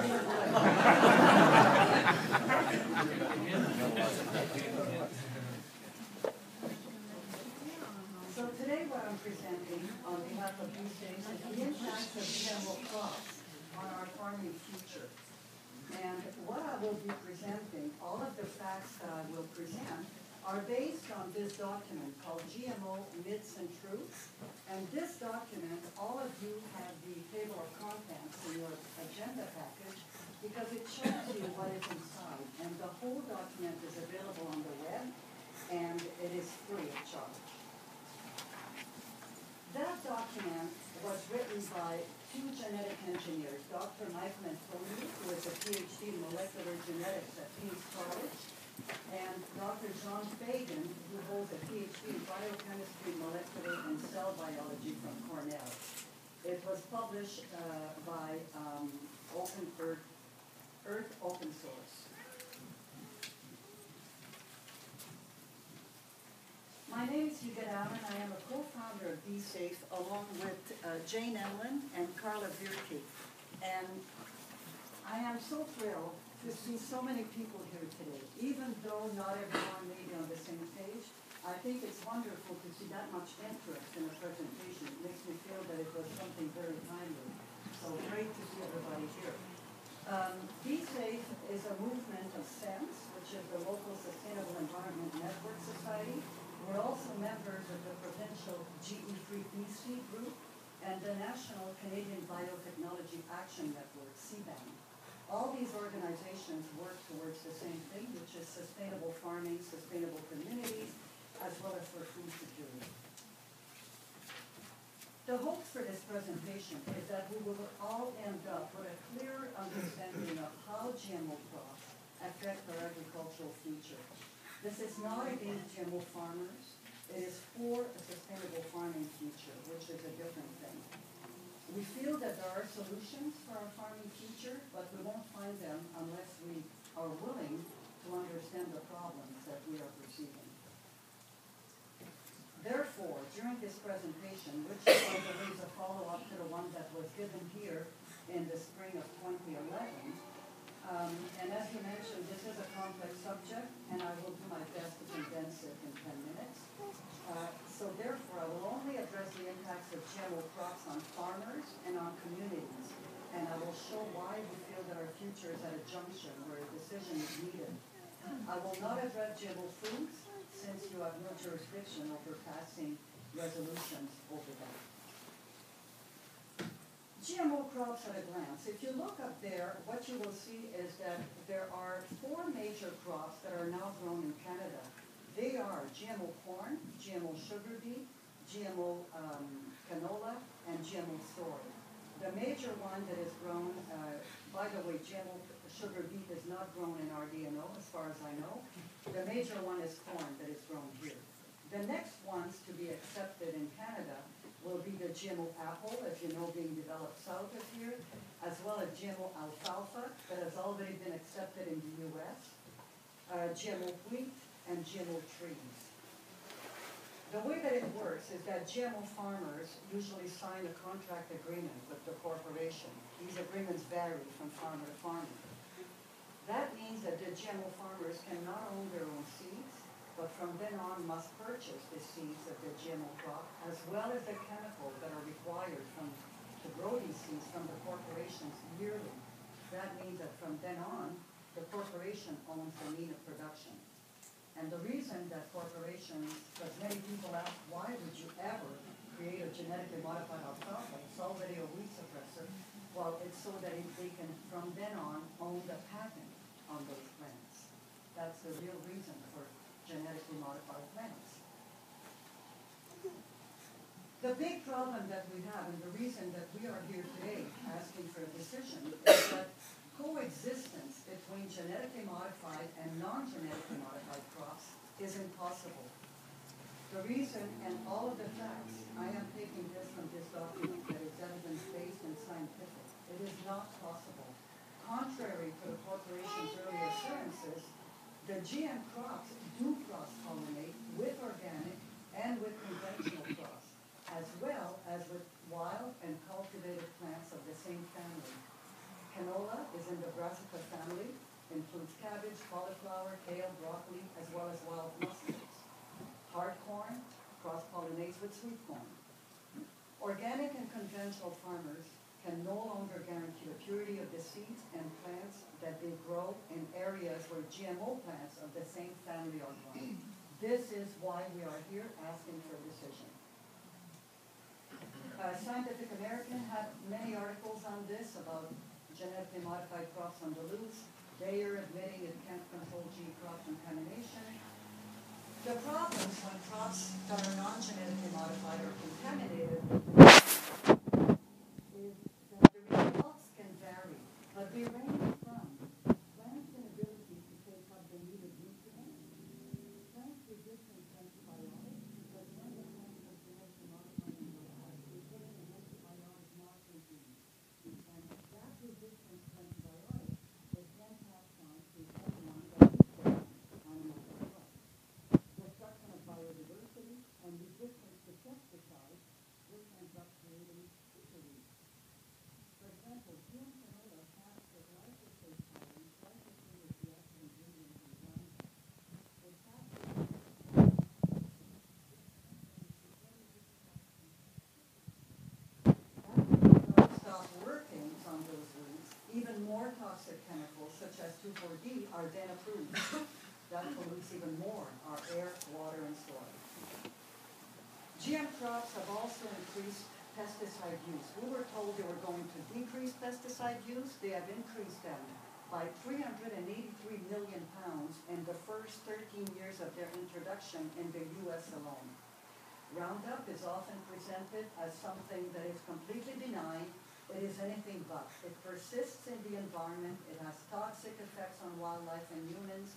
So today what I'm presenting on behalf of BeeS.A.F.E is the impacts of GMO crops on our farming future. And what I will be presenting, all of the facts that I will present, are based on this document called GMO Myths and Truths. And this document, all of you have the table of contents in your agenda package because it shows you what is inside. And the whole document is available on the web, and it is free of charge. That document was written by two genetic engineers, Dr. Michael Anthony, who is a PhD in molecular genetics at King's College, and Dr. John Fagan, who holds a PhD in biochemistry, molecular, and cell biology from Cornell. It was published by Earth Open Source. My name is Huguette Allen. I am a co-founder of BeeS.A.F.E along with Jane Emlyn and Carla Vierke. And I am so thrilled to see so many people here today. Even though not everyone may be on the same page, I think it's wonderful to see that much interest in a presentation. It makes me feel that it was something very timely. So great to see everybody here. BeeS.A.F.E is a movement of SENSE, which is the local Sustainable Environment Network Society. We're also members of the provincial GE3 BC group and the National Canadian Biotechnology Action Network, CBAN. All these organizations work towards the same thing, which is sustainable farming, sustainable communities, as well as for food security. The hopes for this presentation is that we will all end up with a clear understanding of how GMO crops affect our agricultural future. This is not against GMO farmers. It is for a sustainable farming future, which is a different thing. We feel that there are solutions for our farming future, but we won't find them unless we are willing to understand the problems that we are perceiving. Therefore, during this presentation, which by the way is a follow-up to the one that was given here in the spring of 2011, and as you mentioned, this is a complex subject, and I will do my best to condense it in 10 minutes. So therefore, I will only address the impacts of GMO crops on farmers and on communities, and I will show why we feel that our future is at a junction where a decision is needed. I will not address GMO foods, since you have no jurisdiction over passing resolutions over that. GMO crops at a glance. If you look up there, what you will see is that there are 4 major crops that are now grown in Canada. They are GMO corn, GMO sugar beet, GMO canola, and GMO soy. The major one that is grown, by the way, GMO sugar beet is not grown in RDNO as far as I know. The major one is corn that is grown here. The next ones to be accepted in Canada will be the GMO apple, as you know, being developed south of here, as well as GMO alfalfa that has already been accepted in the US, GMO wheat, and GMO trees. The way that it works is that GMO farmers usually sign a contract agreement with the corporation. These agreements vary from farmer to farmer. That means that the GMO farmers can not own their own seeds, but from then on must purchase the seeds of the GMO crop, as well as the chemicals that are required to grow these seeds from the corporations yearly. That means that from then on, the corporation owns the mean of production. And the reason that corporations, because many people ask, why would you ever create a genetically modified alfalfa? It's already a weed suppressor. Well, it's so that they can, from then on, own the patent on those plants. That's the real reason for genetically modified plants. The big problem that we have, and the reason that we are here today asking for a decision, is that coexistence between genetically modified and non-genetically modified crops is impossible. The reason, and all of the facts, I am taking this from this document that is evidence-based and scientific. It is not possible. Contrary to the corporation's earlier assurances, the GM crops do cross-pollinate with organic and with conventional crops, as well as with wild and cultivated plants of the same family. Canola is in the brassica family, includes cabbage, cauliflower, kale, broccoli, as well as wild mustards. Hard corn cross-pollinates with sweet corn. Organic and conventional farmers can no longer guarantee the purity of the seeds and plants that they grow in areas where GMO plants of the same family are grown. This is why we are here asking for a decision. Scientific American had many articles on this about genetically modified crops on the loose. They are admitting it can't control crop contamination. The problems when crops that are non-genetically modified are contaminated is that the results can vary, but they range from plants' inability to take up the needed nutrients, plants' resistance to antibiotics, because when the plant is genetically modified in the lab, they put in an antibiotic marker gene. And that resistance to antibiotics is then passed on to everyone that eats the animals as well. Destruction of biodiversity and resistance to pesticides, which ends up creating super weeds. For example, GM canola passed the glyphosate tolerance. Glyphosate is the active ingredient in Roundup. It passed stop working on those weeds, even more toxic chemicals such as 2,4-D are then approved. That pollutes even more our air, water, and soil. GM crops have also increased pesticide use. We were told they were going to decrease pesticide use. They have increased them by 383 million pounds in the first 13 years of their introduction in the U.S. alone. Roundup is often presented as something that is completely benign. It is anything but. It persists in the environment. It has toxic effects on wildlife and humans.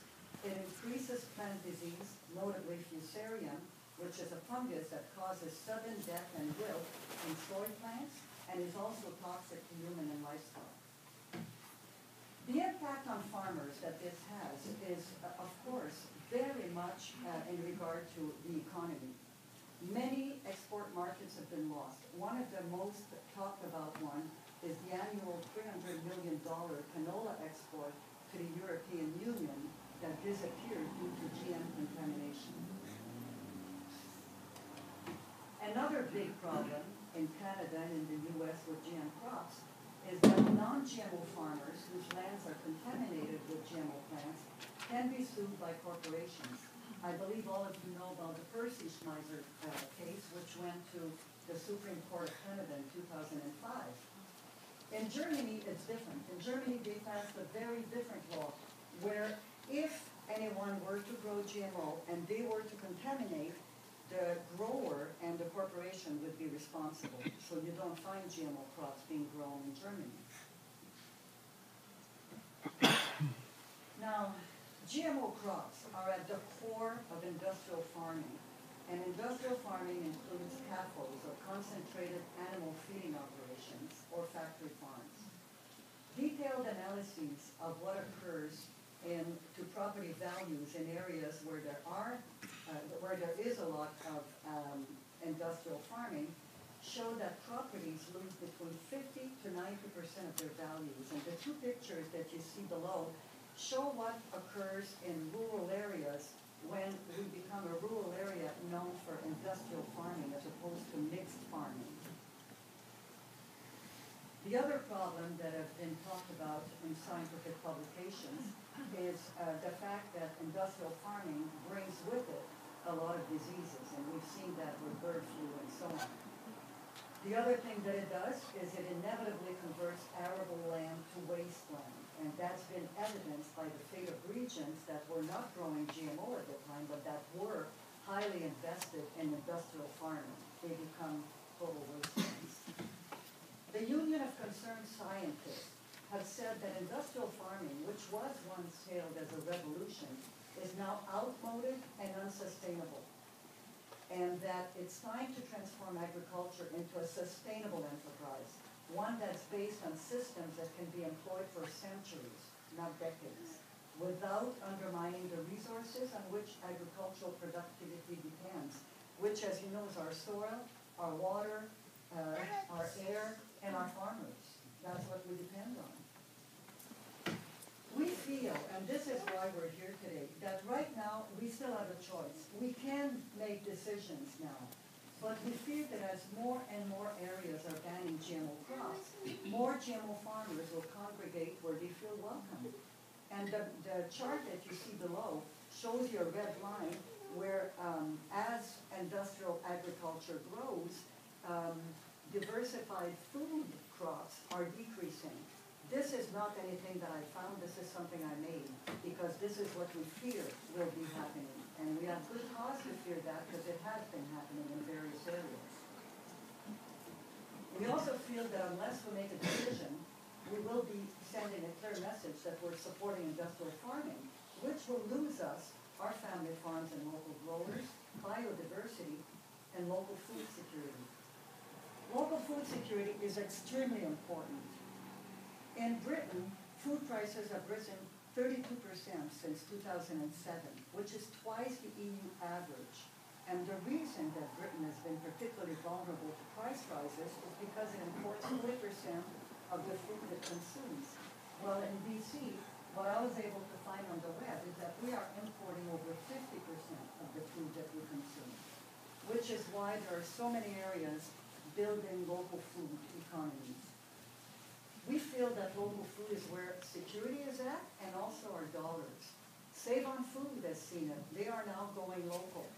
It increases plant disease, notably Fusarium, which is a fungus that causes sudden death and wilt in soy plants and is also toxic to human and livestock. The impact on farmers that this has is, of course, very much in regard to the economy. Many export markets have been lost. One of the most talked about one is the annual $300 million canola export to the European Union that disappeared due to GM contamination. Another big problem in Canada and in the U.S. with GM crops is that non-GMO farmers whose lands are contaminated with GMO plants can be sued by corporations. I believe all of you know about the Percy Schmeiser case, which went to the Supreme Court of Canada in 2005. In Germany, it's different. In Germany, they passed a very different law where if anyone were to grow GMO and they were to contaminate, the grower and the corporation would be responsible. So you don't find GMO crops being grown in Germany. Now, GMO crops are at the core of industrial farming. And industrial farming includes CAFOs, or concentrated animal feeding operations, or factory farms. Detailed analyses of what occurs to property values in areas where there is a lot of industrial farming show that properties lose between 50 to 90% of their values. And the two pictures that you see below show what occurs in rural areas when we become a rural area known for industrial farming as opposed to mixed farming. The other problem that has been talked about in scientific publications is the fact that industrial farming brings with it a lot of diseases, and we've seen that with bird flu and so on. The other thing that it does is it inevitably converts arable land to wasteland, and that's been evidenced by the fate of regions that were not growing GMO at the time, but that were highly invested in industrial farming. They become total wastelands. The Union of Concerned Scientists have said that industrial farming, which was once hailed as a revolution, is now outmoded and unsustainable, and that it's time to transform agriculture into a sustainable enterprise, one that's based on systems that can be employed for centuries, not decades, without undermining the resources on which agricultural productivity depends, which, as you know, is our soil, our water, our air, and our farmers. That's what we depend on. why we're here today, that right now we still have a choice. We can make decisions now, but we fear that as more and more areas are banning GMO crops, more GMO farmers will congregate where they feel welcome. And the chart that you see below shows you a red line where as industrial agriculture grows, diversified food crops are decreasing. This is not anything that I found, this is something I made, because this is what we fear will be happening. And we have good cause to fear that, because it has been happening in various areas. We also feel that unless we make a decision, we will be sending a clear message that we're supporting industrial farming, which will lose us our family farms and local growers, biodiversity, and local food security. Local food security is extremely important. In Britain, food prices have risen 32% since 2007, which is twice the EU average. And the reason that Britain has been particularly vulnerable to price rises is because it imports 40% of the food it consumes. Well, in BC, what I was able to find on the web is that we are importing over 50% of the food that we consume, which is why there are so many areas building local food economies. We feel that local food is where security is at, and also our dollars. Save on Food has seen it. They are now going local.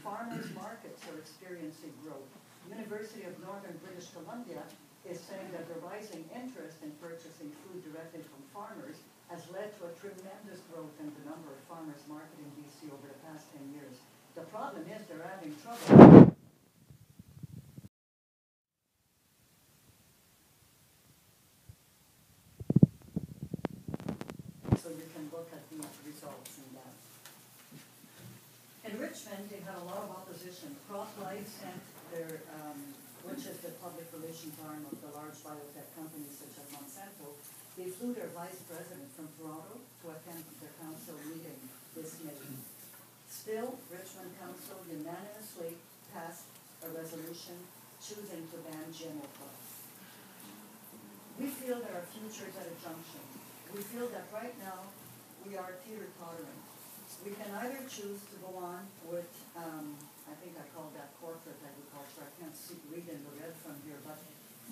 Farmers markets are experiencing growth. University of Northern British Columbia is saying that the rising interest in purchasing food directly from farmers has led to a tremendous growth in the number of farmers market in BC over the past 10 years. The problem is they're having trouble. So you can look at these results in that. In Richmond, they had a lot of opposition. CropLife sent their, which is the public relations arm of the large biotech companies such as Monsanto, they flew their vice president from Toronto to attend the council meeting this May. Still, Richmond Council unanimously passed a resolution choosing to ban GMO crops. We feel that our future is at a junction. We feel that right now we are teeter-tottering. We can either choose to go on with, I think I call that corporate agriculture. I can't read in the red from here, but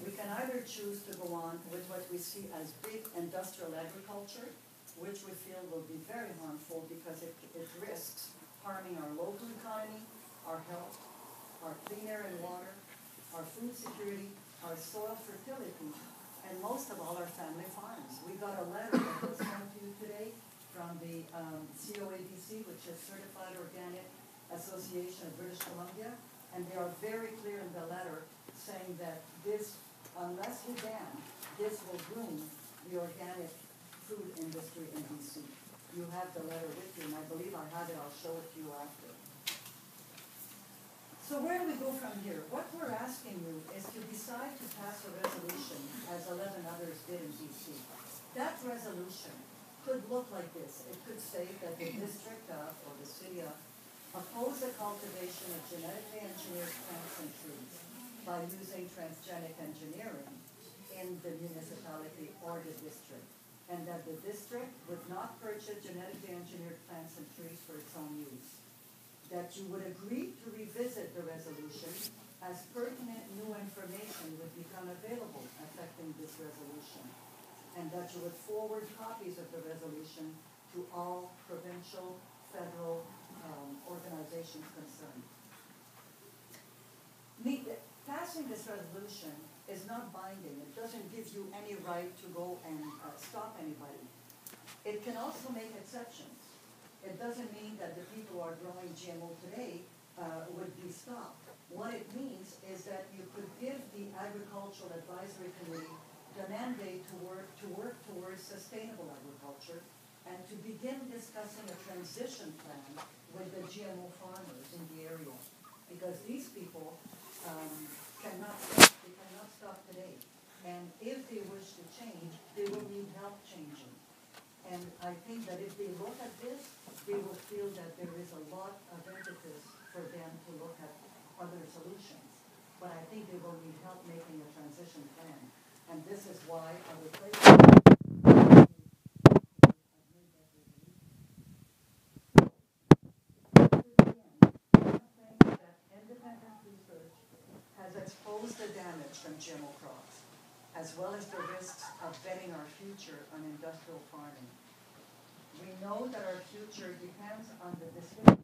we can either choose to go on with what we see as big industrial agriculture, which we feel will be very harmful because it risks harming our local economy, our health, our clean air and water, our food security, our soil fertility, and most of all, our family farms. We got a letter that was sent to you today from the COABC, which is Certified Organic Association of British Columbia, and they are very clear in the letter saying that this, unless we ban, this will ruin the organic food industry in BC. You have the letter with you, and I believe I have it. I'll show it to you after. So where do we go from here? What we're asking you is to decide to pass a resolution, as 11 others did in BC. That resolution could look like this. It could say that the district of, or the city of, oppose the cultivation of genetically engineered plants and trees by using transgenic engineering in the municipality or the district, and that the district would not purchase genetically engineered plants and trees for its own use. That you would agree to revisit the resolution as pertinent new information would become available affecting this resolution, and that you would forward copies of the resolution to all provincial, federal organizations concerned. Passing this resolution is not binding. It doesn't give you any right to go and stop anybody. It can also make exceptions. It doesn't mean that the people who are growing GMO today would be stopped. What it means is that you could give the Agricultural Advisory Committee the mandate to work towards sustainable agriculture and to begin discussing a transition plan with the GMO farmers in the area. Because these people cannot stop today. And if they wish to change, they will need help changing. And I think that if they look at this, they will feel that there is a lot of impetus for them to look at other solutions. But I think they will need help making a transition plan. And this is why I would place on GMO crops, as well as the risks of betting our future on industrial farming. We know that our future depends on the decision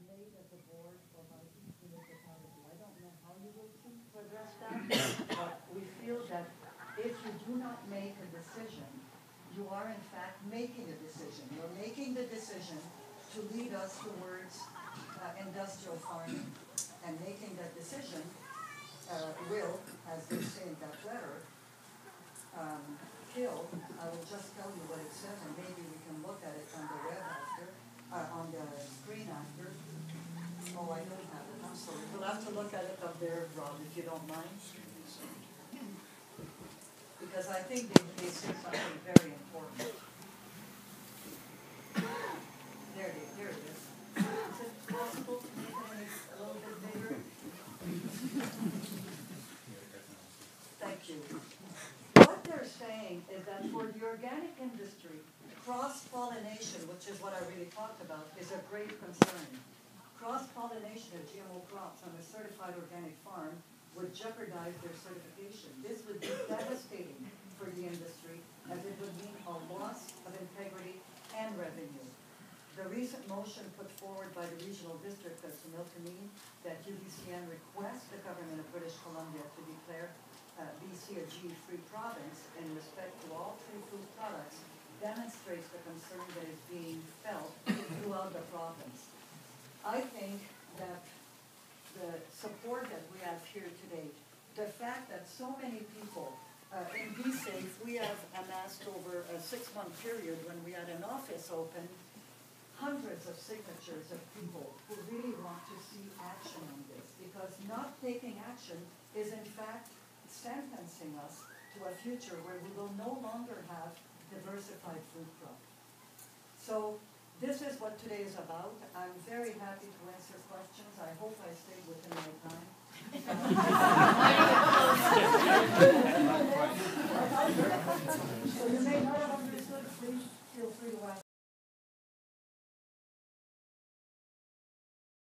made at the board or by each municipality. I don't know how you will choose to address that, but we feel that if you do not make a decision, you are in fact making a decision. You're making the decision to lead us towards industrial farming, and making that decision will, as they say in that letter, kill. I will just tell you what it says, and maybe we can look at it on the web after, on the screen after. Oh, I don't have it, I'm sorry. We'll have to look at it up there, Rob, if you don't mind. Because I think they say something very important. There it is. Is it possible to make it a little bit bigger? Thank you. What they're saying is that for the organic industry, cross-pollination, which is what I really talked about, is a great concern. Cross-pollination of GMO crops on a certified organic farm would jeopardize their certification. This would be devastating for the industry, as it would mean a loss of integrity and revenue. The recent motion put forward by the regional district of Similkameen that UBCN request the government of British Columbia to declare BC a GE-free province in respect to all tree food products demonstrates the concern that is being felt throughout the province. I think that the support that we have here today, the fact that so many people in BeeS.A.F.E, we have amassed over a 6-month period when we had an office open, hundreds of signatures of people who really want to see action on this, because not taking action is in fact sentencing us to a future where we will no longer have diversified food crop. So this is what today is about. I'm very happy to answer questions. I hope I stayed within my time. So you may not have understood, please feel free to ask